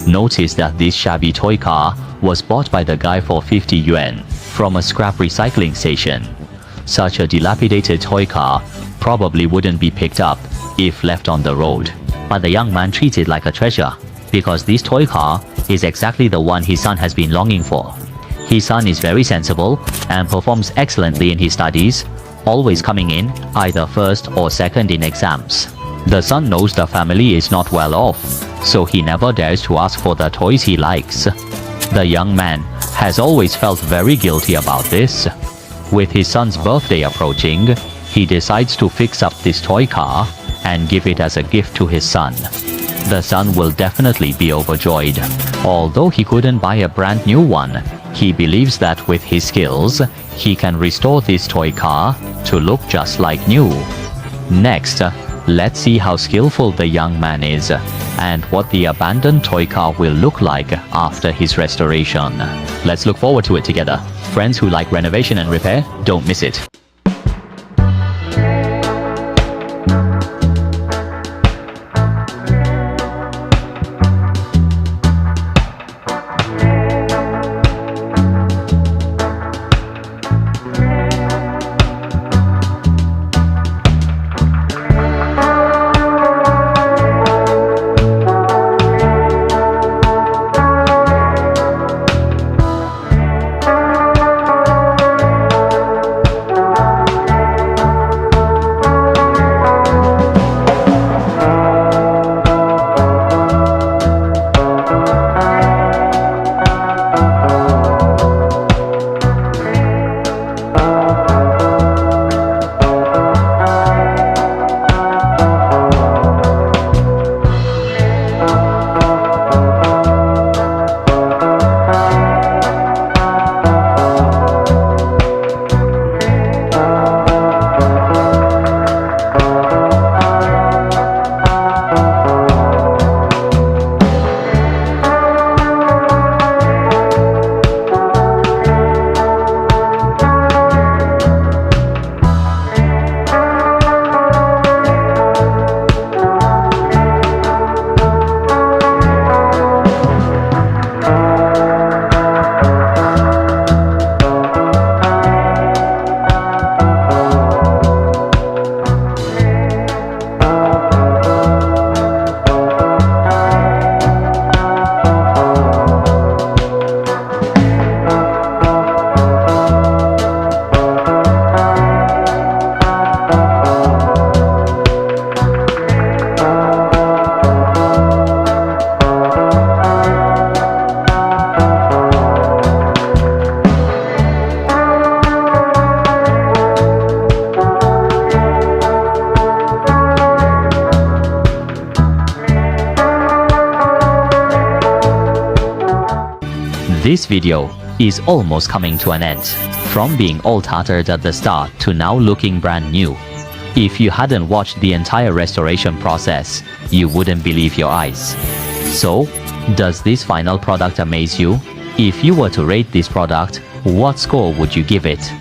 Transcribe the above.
Notice that this shabby toy car was bought by the guy for 50 yuan from a scrap recycling station. Such a dilapidated toy car probably wouldn't be picked up if left on the road. But the young man treats it like a treasure, because this toy car is exactly the one his son has been longing for. His son is very sensible and performs excellently in his studies, always coming in either first or second in exams. The son knows the family is not well off, so he never dares to ask for the toys he likes. The young man has always felt very guilty about this. With his son's birthday approaching, he decides to fix up this toy car and give it as a gift to his son. The son will definitely be overjoyed. Although he couldn't buy a brand new one, he believes that with his skills, he can restore this toy car to look just like new. Next, let's see how skillful the young man is and what the abandoned toy car will look like after his restoration. Let's look forward to it together. Friends who like renovation and repair, don't miss it. This video is almost coming to an end. From being all tattered at the start to now looking brand new. If you hadn't watched the entire restoration process, you wouldn't believe your eyes. So, does this final product amaze you? If you were to rate this product, what score would you give it?